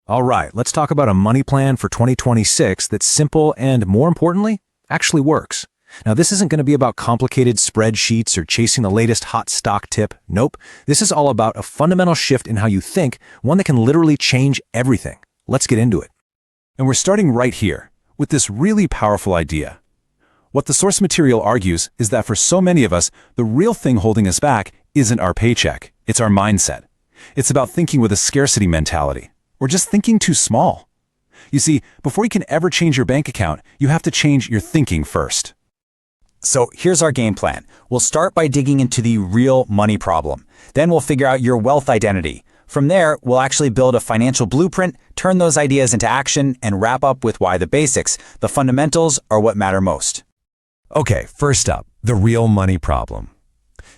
All right, let's talk about a money plan for 2026 that's simple and, more importantly, actually works. Now, this isn't going to be about complicated spreadsheets or chasing the latest hot stock tip. Nope. This is all about a fundamental shift in how you think, one that can literally change everything. Let's get into it. And we're starting right here with this really powerful idea. What the source material argues is that for so many of us, the real thing holding us back isn't our paycheck. It's our mindset. It's about thinking with a scarcity mentality, or just thinking too small. You see, before you can ever change your bank account, you have to change your thinking first. So here's our game plan. We'll start by digging into the real money problem. Then we'll figure out your wealth identity. From there, we'll actually build a financial blueprint, turn those ideas into action, and wrap up with why the basics, the fundamentals, are what matter most. Okay, first up, the real money problem.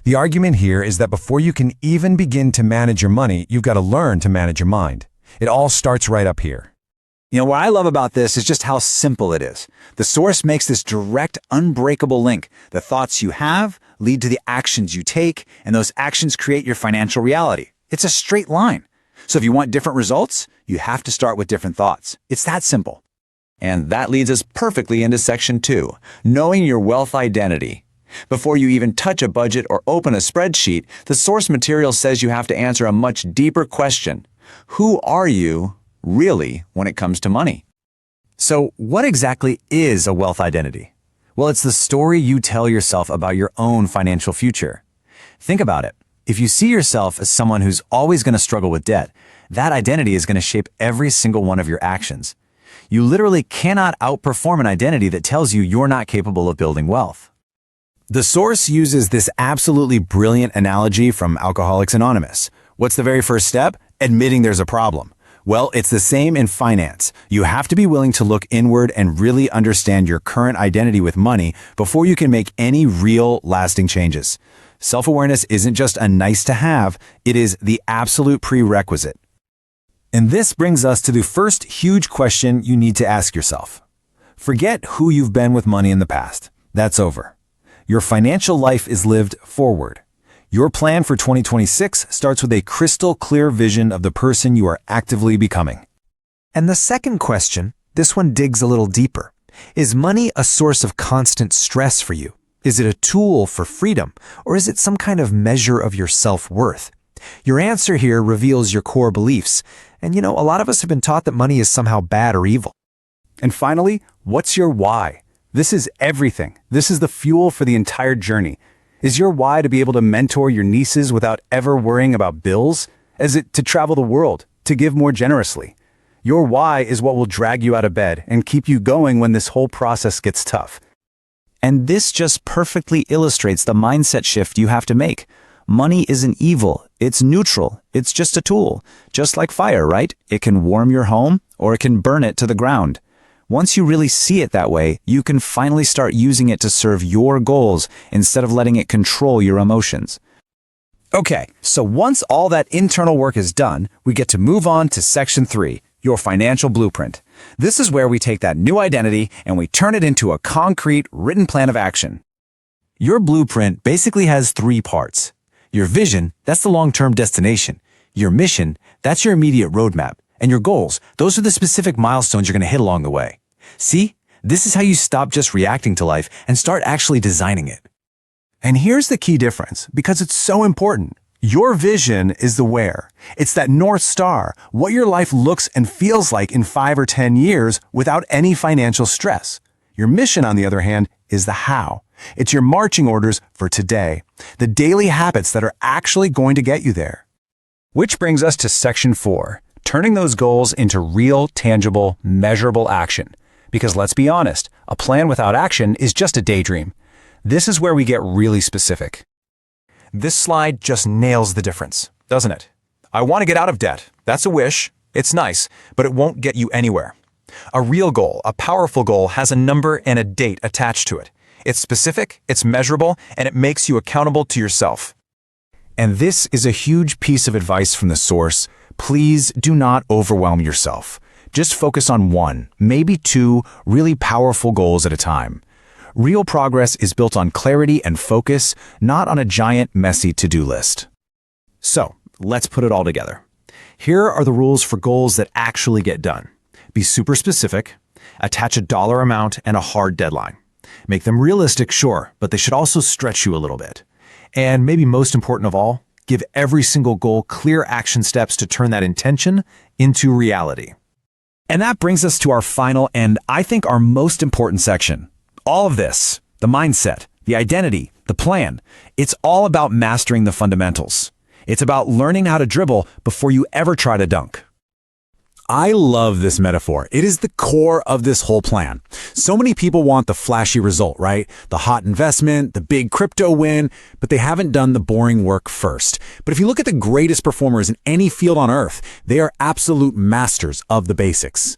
The argument here is that before you can even begin to manage your money, you've got to learn to manage your mind. It all starts right up here. What I love about this is just how simple it is. The source makes this direct, unbreakable link. The thoughts you have lead to the actions you take, and those actions create your financial reality. It's a straight line. So if you want different results, you have to start with different thoughts. It's that simple. And that leads us perfectly into Section 2, knowing your wealth identity. Before you even touch a budget or open a spreadsheet, the source material says you have to answer a much deeper question. Who are you really when it comes to money? So what exactly is a wealth identity? Well, it's the story you tell yourself about your own financial future. Think about it. If you see yourself as someone who's always going to struggle with debt, that identity is going to shape every single one of your actions. You literally cannot outperform an identity that tells you you're not capable of building wealth. The source uses this absolutely brilliant analogy from Alcoholics Anonymous. What's the very first step? Admitting there's a problem. Well, it's the same in finance. You have to be willing to look inward and really understand your current identity with money before you can make any real, lasting changes. Self-awareness isn't just a nice to have, it is the absolute prerequisite. And this brings us to the first huge question you need to ask yourself. Forget who you've been with money in the past. That's over. Your financial life is lived forward. Your plan for 2026 starts with a crystal clear vision of the person you are actively becoming. And the second question, this one digs a little deeper. Is money a source of constant stress for you? Is it a tool for freedom, or is it some kind of measure of your self-worth? Your answer here reveals your core beliefs. And a lot of us have been taught that money is somehow bad or evil. And finally, what's your why? This is everything. This is the fuel for the entire journey. Is your why to be able to mentor your nieces without ever worrying about bills? Is it to travel the world, to give more generously? Your why is what will drag you out of bed and keep you going when this whole process gets tough. And this just perfectly illustrates the mindset shift you have to make. Money isn't evil, it's neutral, it's just a tool. Just like fire, right? It can warm your home or it can burn it to the ground. Once you really see it that way, you can finally start using it to serve your goals instead of letting it control your emotions. Okay, so once all that internal work is done, we get to move on to Section 3, your financial blueprint. This is where we take that new identity and we turn it into a concrete, written plan of action. Your blueprint basically has 3 parts. Your vision, that's the long-term destination. Your mission, that's your immediate roadmap. And your goals, those are the specific milestones you're going to hit along the way. See, this is how you stop just reacting to life and start actually designing it. And here's the key difference, because it's so important. Your vision is the where. It's that North Star, what your life looks and feels like in 5 or 10 years without any financial stress. Your mission, on the other hand, is the how. It's your marching orders for today, the daily habits that are actually going to get you there. Which brings us to Section 4, turning those goals into real, tangible, measurable action. Because let's be honest, a plan without action is just a daydream. This is where we get really specific. This slide just nails the difference, doesn't it? I want to get out of debt. That's a wish. It's nice, but it won't get you anywhere. A real goal, a powerful goal, has a number and a date attached to it. It's specific, it's measurable, and it makes you accountable to yourself. And this is a huge piece of advice from the source. Please do not overwhelm yourself. Just focus on 1, maybe 2 really powerful goals at a time. Real progress is built on clarity and focus, not on a giant, messy to-do list. So, let's put it all together. Here are the rules for goals that actually get done. Be super specific, attach a dollar amount and a hard deadline. Make them realistic, sure, but they should also stretch you a little bit. And maybe most important of all, give every single goal clear action steps to turn that intention into reality. And that brings us to our final and I think our most important section. All of this, the mindset, the identity, the plan, it's all about mastering the fundamentals. It's about learning how to dribble before you ever try to dunk. I love this metaphor. It is the core of this whole plan. So many people want the flashy result, right? The hot investment, the big crypto win, but they haven't done the boring work first. But if you look at the greatest performers in any field on earth, they are absolute masters of the basics.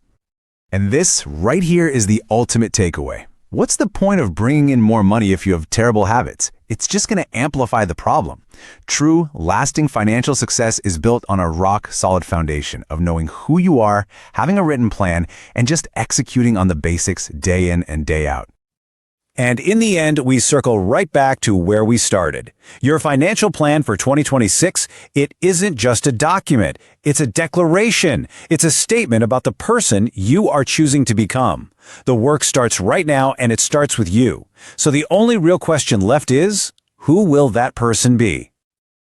And this right here is the ultimate takeaway. What's the point of bringing in more money if you have terrible habits? It's just going to amplify the problem. True, lasting financial success is built on a rock-solid foundation of knowing who you are, having a written plan, and just executing on the basics day in and day out. And in the end, we circle right back to where we started. Your financial plan for 2026, it isn't just a document. It's a declaration. It's a statement about the person you are choosing to become. The work starts right now, and it starts with you. So the only real question left is, who will that person be?